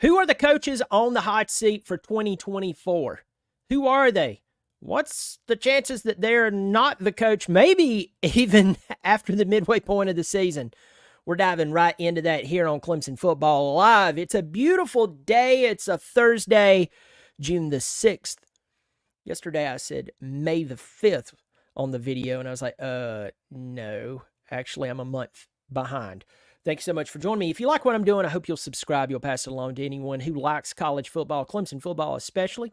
Who are the coaches on the hot seat for 2024? Who are they? What's the chances that they're not the coach, maybe even after the midway point of the season? We're diving right into that here on Clemson Football Live. It's a beautiful day. It's a Thursday, June the 6th. Yesterday I said May the 5th on the video, and I was like, no. Actually, I'm a month behind. Thanks so much for joining me. If you like what I'm doing, I hope you'll subscribe. You'll pass it along to anyone who likes college football, Clemson football especially.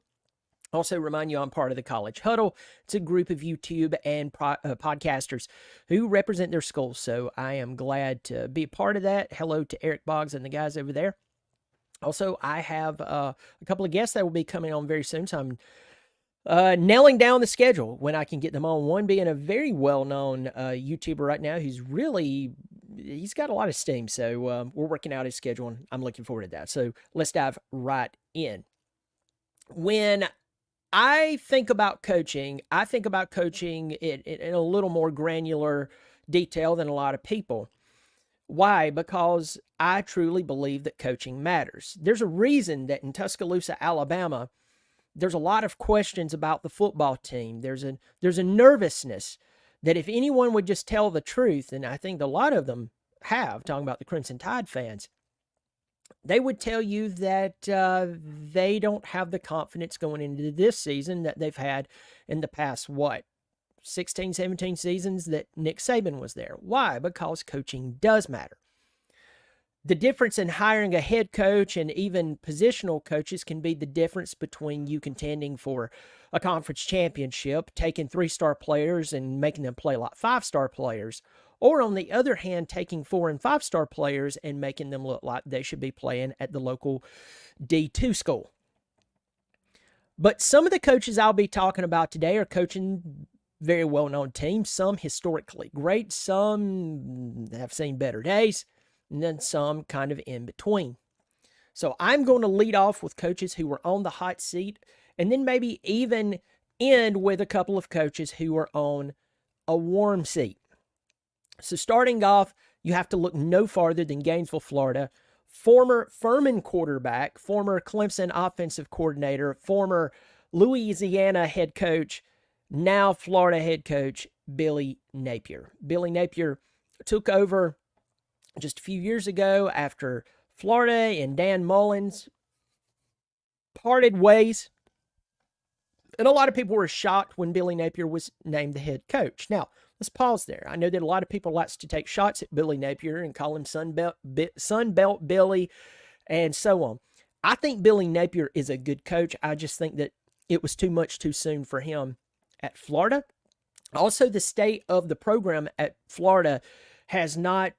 Also, remind you I'm part of the College Huddle. It's a group of YouTube and podcasters who represent their schools, so I am glad to be a part of that. Hello to Eric Boggs and the guys over there. Also, I have a couple of guests that will be coming on very soon, so I'm nailing down the schedule when I can get them on. One being a very well-known YouTuber right now who's he's got a lot of steam, so we're working out his schedule, and I'm looking forward to that. So let's dive right in. When I think about coaching in a little more granular detail than a lot of people. Why? Because I truly believe that coaching matters. There's a reason that in Tuscaloosa, Alabama, there's a lot of questions about the football team. There's a nervousness that if anyone would just tell the truth, and I think a lot of them have, talking about the Crimson Tide fans, they would tell you that they don't have the confidence going into this season that they've had in the past, 16, 17 seasons that Nick Saban was there. Why? Because coaching does matter. The difference in hiring a head coach and even positional coaches can be the difference between you contending for a conference championship, taking 3-star players and making them play like 5-star players, or on the other hand, taking 4- and 5-star players and making them look like they should be playing at the local D2 school. But some of the coaches I'll be talking about today are coaching very well-known teams, some historically great, some have seen better days, and then some kind of in between. So I'm going to lead off with coaches who were on the hot seat, and then maybe even end with a couple of coaches who are on a warm seat. So starting off, you have to look no farther than Gainesville, Florida. Former Furman quarterback, former Clemson offensive coordinator, former Louisiana head coach, now Florida head coach, Billy Napier. Billy Napier took over just a few years ago after Florida and Dan Mullins parted ways. And a lot of people were shocked when Billy Napier was named the head coach. Now, let's pause there. I know that a lot of people like to take shots at Billy Napier and call him Sunbelt Billy and so on. I think Billy Napier is a good coach. I just think that it was too much too soon for him at Florida. Also, the state of the program at Florida has not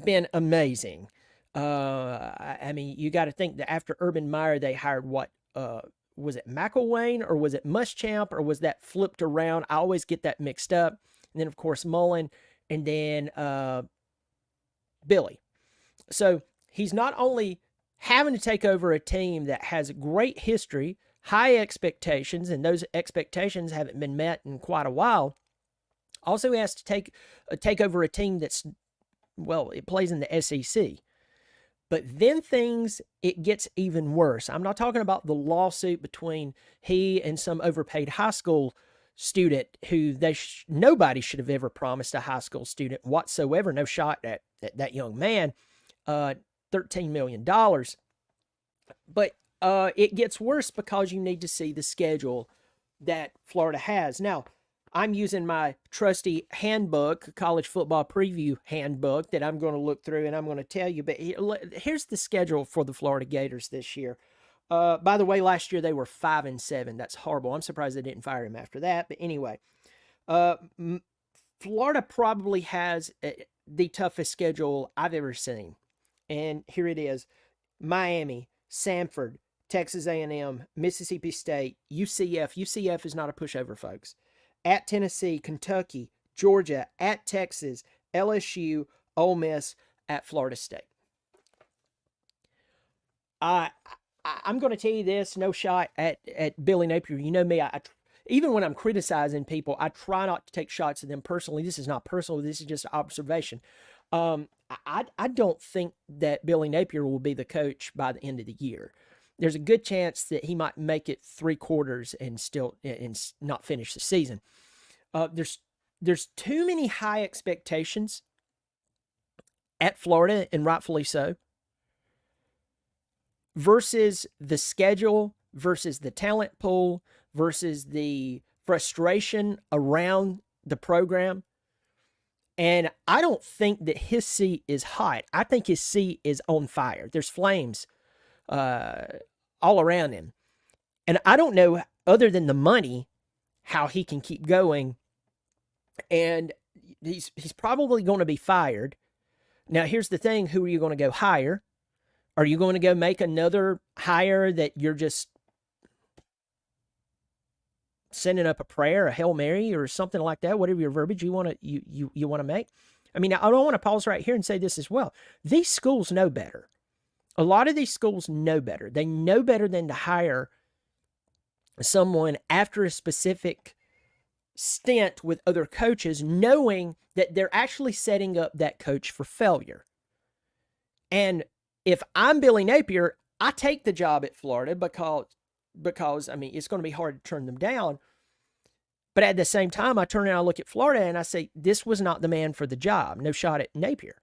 been amazing. I mean, you got to think that after Urban Meyer, they hired was it McElwain or was it Muschamp or was that flipped around? I always get that mixed up. And then, of course, Mullen and then Billy. So he's not only having to take over a team that has great history, high expectations, and those expectations haven't been met in quite a while. Also, he has to take over a team that's, it plays in the SEC. But then it gets even worse. I'm not talking about the lawsuit between he and some overpaid high school student who nobody should have ever promised a high school student whatsoever. No shot at that young man, $13 million. But it gets worse because you need to see the schedule that Florida has. Now, I'm using my trusty handbook, college football preview handbook that I'm going to look through and I'm going to tell you. But here's the schedule for the Florida Gators this year. By the way, last year they were 5-7. That's horrible. I'm surprised they didn't fire him after that. But anyway, Florida probably has the toughest schedule I've ever seen. And here it is. Miami, Samford, Texas A&M, Mississippi State, UCF. UCF is not a pushover, folks. At Tennessee, Kentucky, Georgia, at Texas, LSU, Ole Miss, at Florida State. I'm going to tell you this, no shot at Billy Napier. You know me, even when I'm criticizing people, I try not to take shots at them personally. This is not personal. This is just observation. I don't think that Billy Napier will be the coach by the end of the year. There's a good chance that he might make it 3 quarters and still and not finish the season. There's too many high expectations at Florida, and rightfully so, versus the schedule, versus the talent pool, versus the frustration around the program. And I don't think that his seat is hot. I think his seat is on fire. There's flames all around him. And I don't know, other than the money, how he can keep going. And he's probably going to be fired. Now, here's the thing. Who are you going to go hire? Are you going to go make another hire that you're just sending up a prayer, a Hail Mary, or something like that, whatever your verbiage you want to make? I mean, I don't want to pause right here and say this as well. These schools know better. A lot of these schools know better. They know better than to hire someone after a specific stint with other coaches, knowing that they're actually setting up that coach for failure. And if I'm Billy Napier, I take the job at Florida because I mean, it's going to be hard to turn them down. But at the same time, I turn around, I look at Florida, and I say, this was not the man for the job. No shot at Napier.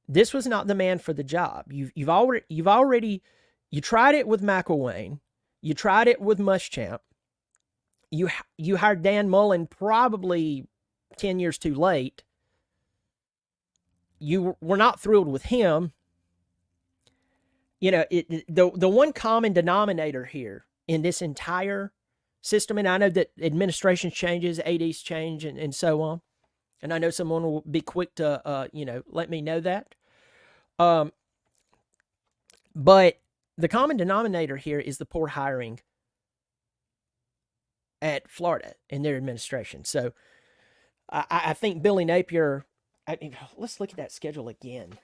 This was not the man for the job. You've already tried it with McElwain. You tried it with Muschamp. You hired Dan Mullen probably 10 years too late. You were not thrilled with him. You know, the one common denominator here in this entire system, and I know that administration changes, ADs change, and so on, and I know someone will be quick to, let me know that. But the common denominator here is the poor hiring at Florida in their administration. So I think Billy Napier, let's look at that schedule again.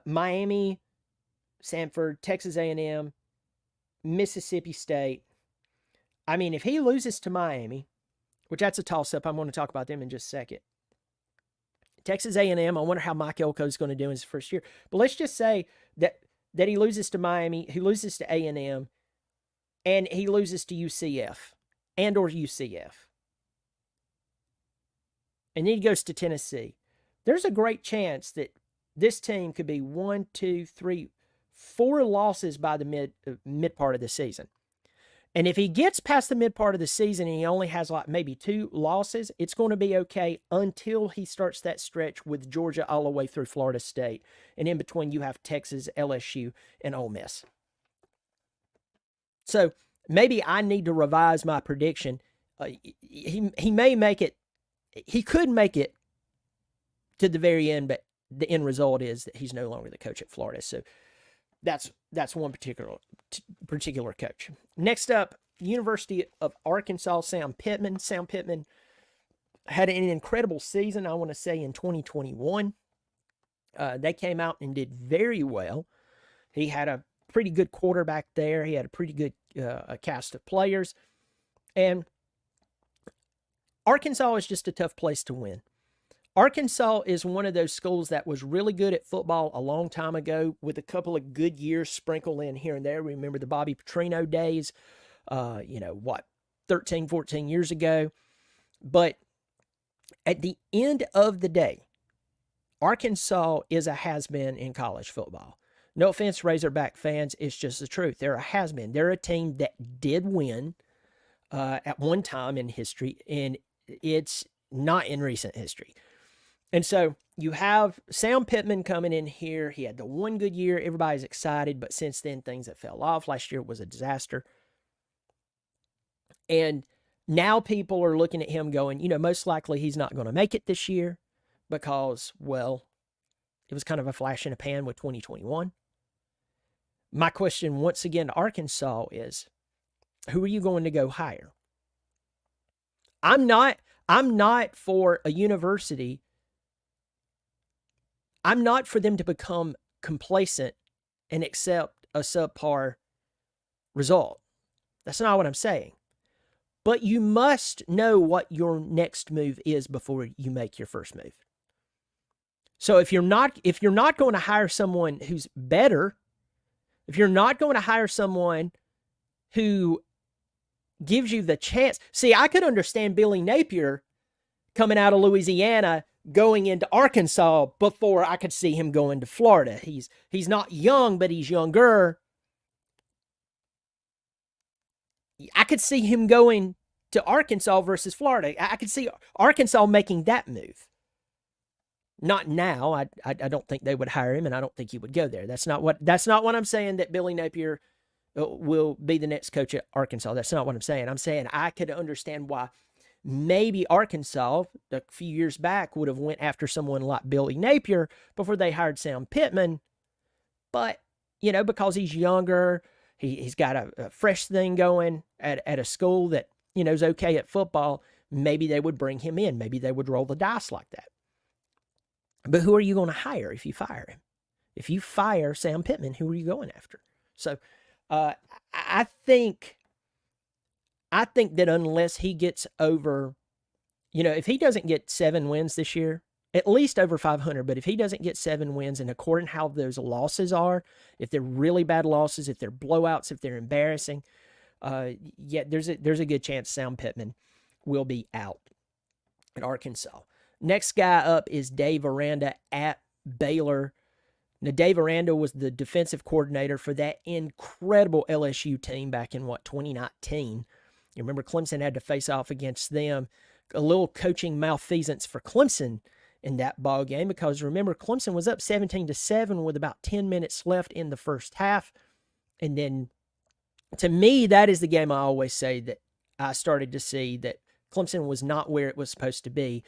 Miami, Samford, Texas A&M, Mississippi State. I mean, if he loses to Miami, which that's a toss-up, I'm going to talk about them in just a second. Texas A&M, I wonder how Mike Elko is going to do in his first year. But let's just say that he loses to Miami, he loses to A&M, and he loses to UCF and or UCF. And then he goes to Tennessee. There's a great chance that this team could be 1, 2, 3, 4 losses by the mid part of the season. And if he gets past the mid part of the season and he only has like maybe 2 losses, it's going to be okay until he starts that stretch with Georgia all the way through Florida State. And in between, you have Texas, LSU, and Ole Miss. So maybe I need to revise my prediction. He may make it. He could make it to the very end, but the end result is that he's no longer the coach at Florida. So that's one particular coach. Next up, University of Arkansas, Sam Pittman. Sam Pittman had an incredible season, I want to say, in 2021. They came out and did very well. He had a pretty good quarterback there. He had a pretty good cast of players. And Arkansas is just a tough place to win. Arkansas is one of those schools that was really good at football a long time ago with a couple of good years sprinkled in here and there. Remember the Bobby Petrino days, 13, 14 years ago. But at the end of the day, Arkansas is a has-been in college football. No offense, Razorback fans, it's just the truth. They're a has-been. They're a team that did win at one time in history, and it's not in recent history. And so you have Sam Pittman coming in here. He had the one good year. Everybody's excited, but since then, things have fell off. Last year was a disaster. And now people are looking at him going, most likely he's not going to make it this year because, well, it was kind of a flash in a pan with 2021. My question once again to Arkansas is, who are you going to go hire? I'm not for a university. I'm not for them to become complacent and accept a subpar result. That's not what I'm saying. But you must know what your next move is before you make your first move. So if you're not going to hire someone who's better, if you're not going to hire someone who gives you the chance. See, I could understand Billy Napier coming out of Louisiana going into Arkansas before I could see him going to Florida. He's not young, but he's younger. I could see him going to Arkansas versus Florida. I could see Arkansas making that move. Not now. I don't think they would hire him, and I don't think he would go there. That's not what I'm saying, that Billy Napier will be the next coach at Arkansas. That's not what I'm saying. I'm saying I could understand why maybe Arkansas a few years back would have went after someone like Billy Napier before they hired Sam Pittman. But, because he's younger, he's got a fresh thing going at a school that, is okay at football. Maybe they would bring him in. Maybe they would roll the dice like that. But who are you going to hire if you fire him? If you fire Sam Pittman, who are you going after? So I think that unless he gets over, if he doesn't get 7 wins this year, at least over 500, but if he doesn't get 7 wins, and according to how those losses are, if they're really bad losses, if they're blowouts, if they're embarrassing, there's a good chance Sam Pittman will be out at Arkansas. Next guy up is Dave Aranda at Baylor. Now, Dave Aranda was the defensive coordinator for that incredible LSU team back in, 2019. You remember Clemson had to face off against them. A little coaching malfeasance for Clemson in that ball game, because remember, Clemson was up 17-7 with about 10 minutes left in the first half. And then, to me, that is the game I always say that I started to see that Clemson was not where it was supposed to be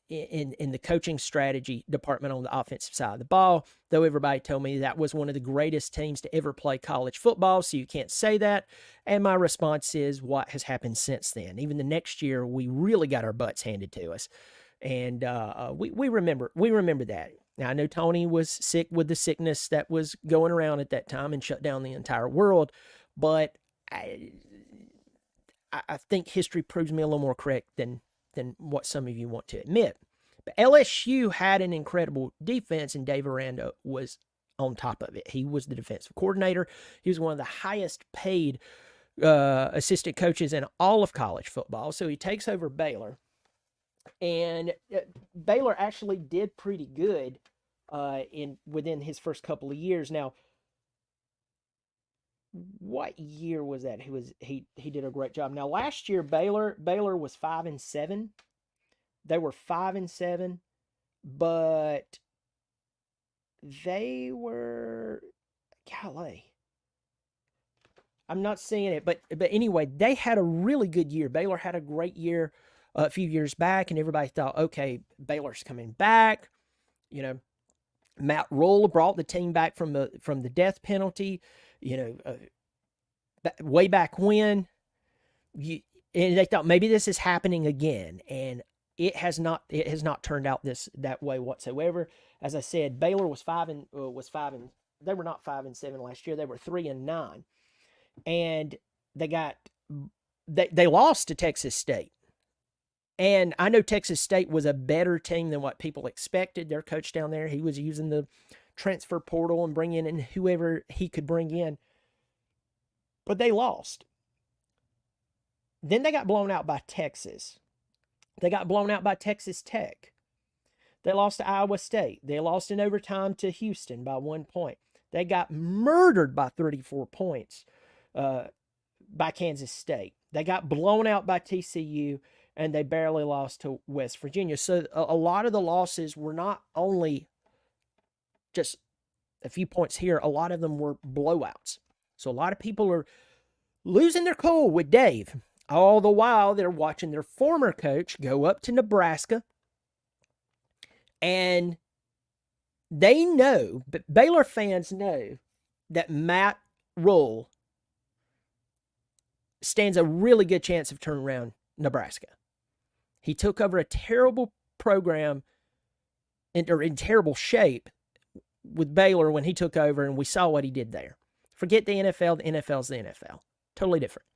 in the coaching strategy department on the offensive side of the ball, though everybody told me that was one of the greatest teams to ever play college football, so you can't say that. And my response is, what has happened since then? Even the next year, we really got our butts handed to us. And we remember that. Now, I know Tony was sick with the sickness that was going around at that time and shut down the entire world, but I think history proves me a little more correct than what some of you want to admit. But LSU had an incredible defense, and Dave Aranda was on top of it. He was the defensive coordinator. He was one of the highest paid assistant coaches in all of college football. So he takes over Baylor, and Baylor actually did pretty good within his first couple of years. Now, what year was that? He did a great job. Now, last year Baylor was 5-7. They were 5-7, but they were, golly, I'm not seeing it, but anyway, they had a really good year. Baylor had a great year a few years back, and everybody thought, okay, Baylor's coming back. Matt Rule brought the team back from the death penalty. Way back when, and they thought maybe this is happening again, and it has not turned out that way whatsoever. As I said, Baylor was 5 and they were not 5-7 last year. They were 3-9, and they lost to Texas State. And I know Texas State was a better team than what people expected. Their coach down there, he was using the transfer portal and bringing in whoever he could bring in. But they lost. Then they got blown out by Texas. They got blown out by Texas Tech. They lost to Iowa State. They lost in overtime to Houston by 1 point. They got murdered by 34 points by Kansas State. They got blown out by TCU, and they barely lost to West Virginia. So a lot of the losses were not only just a few points here, a lot of them were blowouts. So a lot of people are losing their cool with Dave. All the while, they're watching their former coach go up to Nebraska. And they know, but Baylor fans know, that Matt Rule stands a really good chance of turning around Nebraska. He took over a terrible program in terrible shape with Baylor when he took over, and we saw what he did there. Forget the NFL. The NFL's the NFL. Totally different.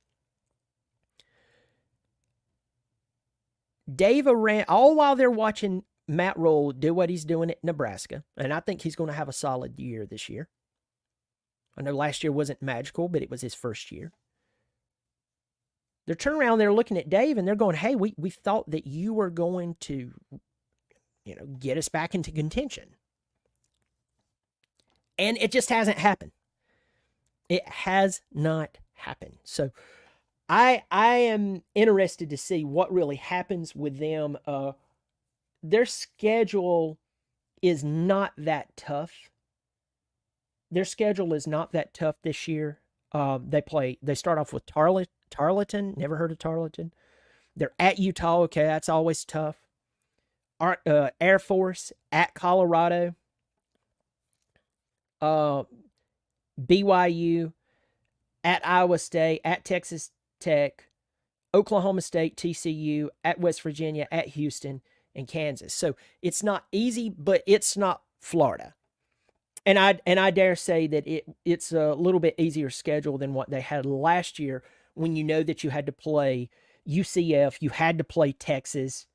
Dave Aranda, all while they're watching Matt Rule do what he's doing at Nebraska, and I think he's going to have a solid year this year. I know last year wasn't magical, but it was his first year. They're turning around, they're looking at Dave, and they're going, hey, we thought that you were going to, get us back into contention. And it just hasn't happened. It has not happened. So I am interested to see what really happens with them. Their schedule is not that tough. Their schedule is not that tough this year. They start off with Tarleton. Never heard of Tarleton. They're at Utah. Okay, that's always tough. Air Force, at Colorado. BYU, at Iowa State, at Texas Tech, Oklahoma State, TCU, at West Virginia, at Houston, and Kansas. So it's not easy, but it's not Florida. And I dare say that it's a little bit easier schedule than what they had last year, when you know that you had to play UCF, you had to play Texas,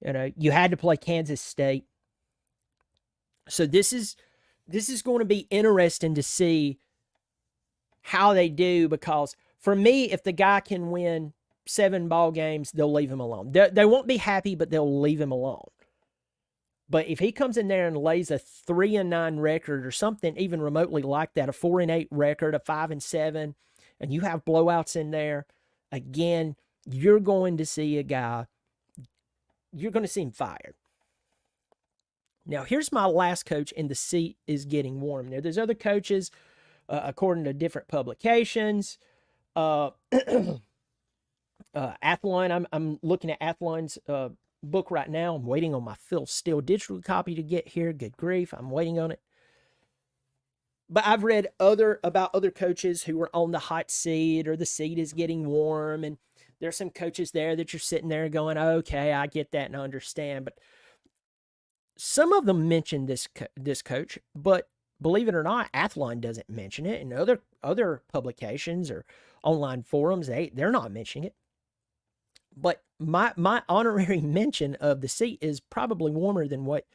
you had to play Kansas State. So this is going to be interesting to see how they do, because for me, if the guy can win 7 ball games, they'll leave him alone. They won't be happy, but they'll leave him alone. But if he comes in there and lays a 3-9 record or something even remotely like that, a 4-8 record, a 5-7, and you have blowouts in there, again, you're going to see a guy, you're going to see him fired. Now, here's my last coach, and the seat is getting warm. Now, there's other coaches, according to different publications. Athlon, I'm looking at Athlon's book right now. I'm waiting on my Phil Steele digital copy to get here. Good grief, I'm waiting on it. But I've read about other coaches who are on the hot seat, or the seat is getting warm, and there's some coaches there that you're sitting there going, okay, I get that and I understand. But some of them mention this coach, but believe it or not, Athlon doesn't mention it, and other publications or online forums, they're not mentioning it. But my honorary mention of the seat is probably warmer than what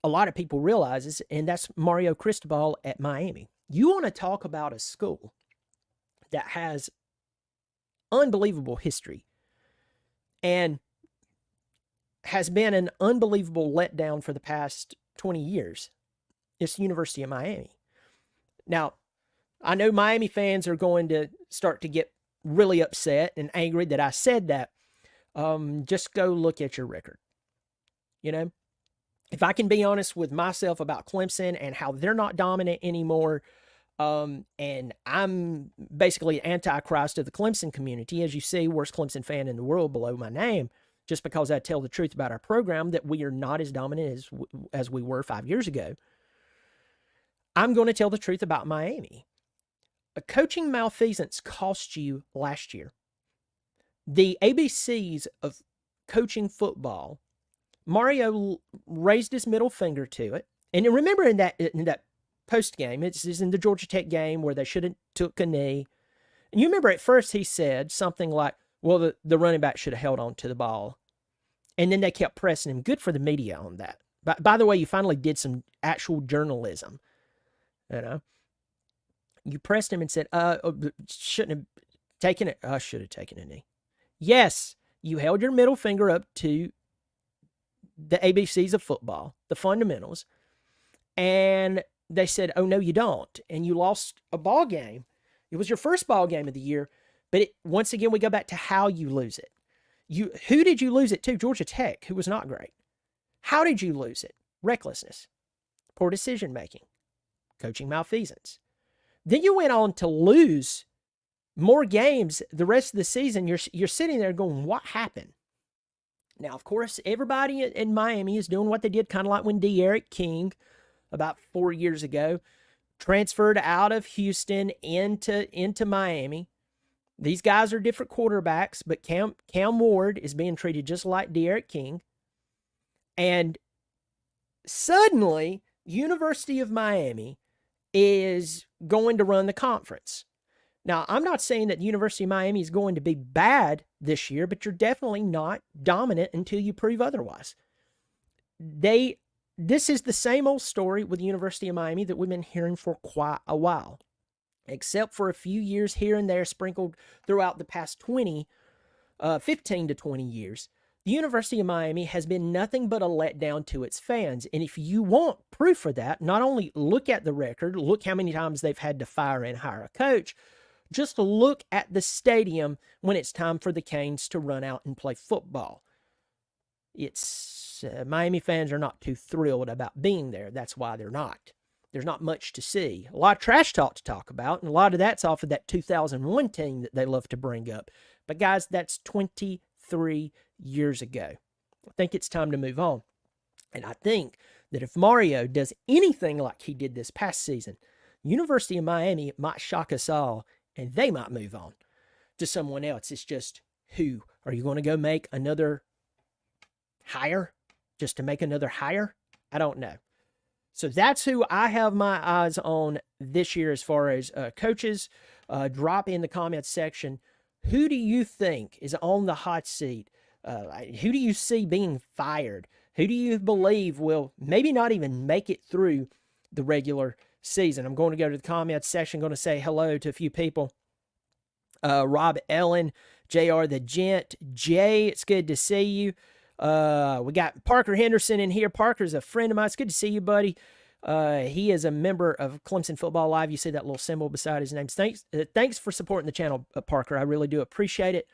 a lot of people realizes, and that's Mario Cristobal at Miami. You want to talk about a school that has unbelievable history and has been an unbelievable letdown for the past 20 years. It's the University of Miami. Now, I know Miami fans are going to start to get really upset and angry that I said that. Just go look at your record. If I can be honest with myself about Clemson and how they're not dominant anymore, and I'm basically antichrist of the Clemson community, as you see, worst Clemson fan in the world below my name, just because I tell the truth about our program, that we are not as dominant as we were 5 years ago. I'm going to tell the truth about Miami. A coaching malfeasance cost you last year. The ABCs of coaching football, Mario raised his middle finger to it. And remember in that post game, it's in the Georgia Tech game where they should have took a knee. And you remember at first he said something like, well, the running back should have held on to the ball. And then they kept pressing him. Good for the media on that. By the way, you finally did some actual journalism. You pressed him and said, shouldn't have taken it. I should have taken a knee. Yes, you held your middle finger up to the ABCs of football, the fundamentals. And they said, oh, no, you don't. And you lost a ball game. It was your first ball game of the year. But once again, we go back to how you lose it. Who did you lose it to? Georgia Tech, who was not great. How did you lose it? Recklessness, poor decision-making, coaching malfeasance. Then you went on to lose more games the rest of the season. You're sitting there going, what happened? Now, of course, everybody in Miami is doing what they did, kind of like when D'Eriq King, about 4 years ago, transferred out of Houston into Miami. These guys are different quarterbacks, but Cam Ward is being treated just like D'Eriq King. And suddenly, University of Miami is going to run the conference. Now, I'm not saying that the University of Miami is going to be bad this year, but you're definitely not dominant until you prove otherwise. This is the same old story with the University of Miami that we've been hearing for quite a while, except for a few years here and there sprinkled throughout the past 15 to 20 years. The University of Miami has been nothing but a letdown to its fans. And if you want proof for that, not only look at the record, look how many times they've had to fire and hire a coach, just look at the stadium when it's time for the Canes to run out and play football. Miami fans are not too thrilled about being there. That's why they're not. There's not much to see. A lot of trash talk to talk about, and a lot of that's off of that 2001 team that they love to bring up. But guys, that's 23 years ago. I think it's time to move on. And I think that if Mario does anything like he did this past season, University of Miami might shock us all, and they might move on to someone else. It's just, who? Are you going to go make another hire just to make another hire? I don't know. So that's who I have my eyes on this year as far as coaches. Drop in the comments section. Who do you think is on the hot seat? Who do you see being fired? Who do you believe will maybe not even make it through the regular season? I'm going to go to the comments section. I'm going to say hello to a few people. Rob Ellen, JR the Gent, Jay, it's good to see you. We got Parker Henderson in here. Parker's a friend of mine. It's good to see you, buddy. He is a member of Clemson Football Live. You see that little symbol beside his name. Thanks for supporting the channel, Parker. I really do appreciate it.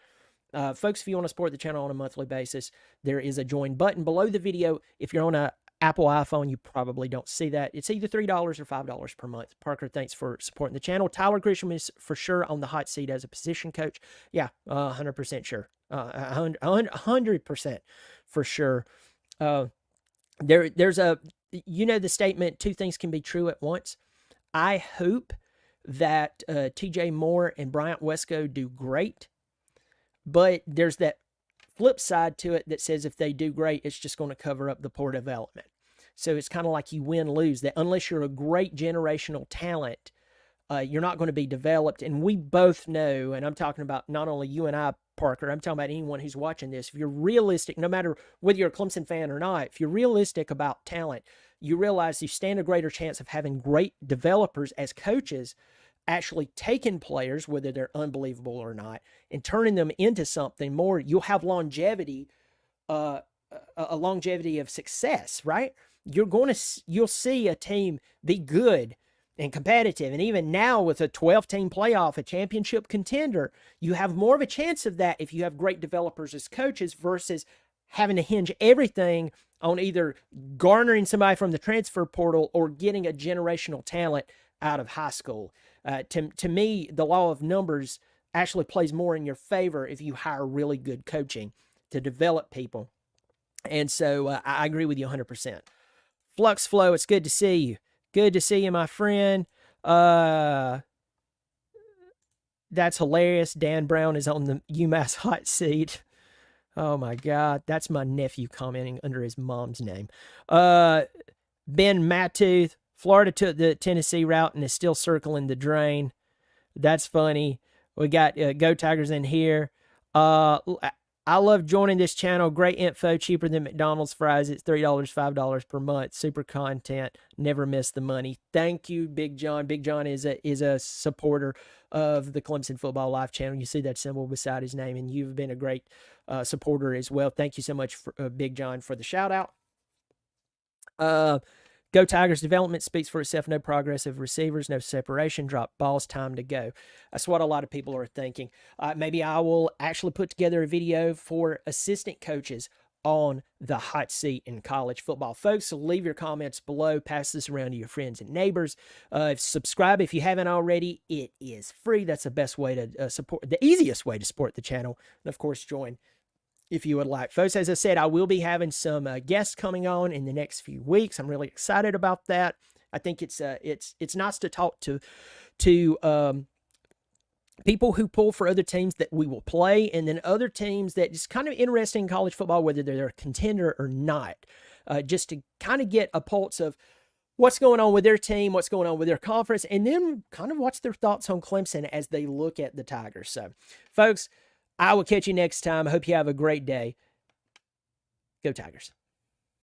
Folks, if you want to support the channel on a monthly basis, there is a join button below the video. If you're on a Apple iPhone, you probably don't see that. It's either $3 or $5 per month. Parker, thanks for supporting the channel. Tyler Grisham is for sure on the hot seat as a position coach. Yeah, 100% sure. 100% for sure. There's a, the statement, two things can be true at once. I hope that TJ Moore and Bryant Wesco do great, but there's that flip side to it that says if they do great, it's just going to cover up the poor development. So it's kind of like you win, lose, that unless you're a great generational talent, you're not going to be developed. And we both know, and I'm talking about not only you and I, Parker, I'm talking about anyone who's watching this. If you're realistic, no matter whether you're a Clemson fan or not, if you're realistic about talent, you realize you stand a greater chance of having great developers as coaches actually taking players, whether they're unbelievable or not, and turning them into something more. You'll have longevity, a longevity of success, right? You'll see a team be good and competitive. And even now with a 12-team playoff, a championship contender, you have more of a chance of that if you have great developers as coaches versus having to hinge everything on either garnering somebody from the transfer portal or getting a generational talent out of high school. To me, the law of numbers actually plays more in your favor if you hire really good coaching to develop people. And so I agree with you 100%. Flux Flow, it's good to see you. Good to see you, my friend. That's hilarious. Dan Brown is on the UMass hot seat. Oh, my God. That's my nephew commenting under his mom's name. Ben Mattooth, Florida took the Tennessee route and is still circling the drain. That's funny. We got Go Tigers in here. I love joining this channel. Great info, cheaper than McDonald's fries. It's $3, $5 per month. Super content. Never miss the money. Thank you, Big John. Big John is a supporter of the Clemson Football Live channel. You see that symbol beside his name, and you've been a great supporter as well. Thank you so much, for, Big John, for the shout out. Go Tigers development speaks for itself. No progress of receivers, no separation, drop balls, time to go. That's what a lot of people are thinking. Maybe I will actually put together a video for assistant coaches on the hot seat in college football. Folks, so leave your comments below. Pass this around to your friends and neighbors. Subscribe if you haven't already. It is free. That's the best way to support, the easiest way to support the channel. And of course, join if you would like. Folks, as I said, I will be having some guests coming on in the next few weeks. I'm really excited about that. I think it's nice to talk to people who pull for other teams that we will play, and then other teams that is kind of interesting in college football, whether they're a contender or not, just to kind of get a pulse of what's going on with their team, what's going on with their conference, and then kind of what's their thoughts on Clemson as they look at the Tigers. So, folks, I will catch you next time. I hope you have a great day. Go Tigers.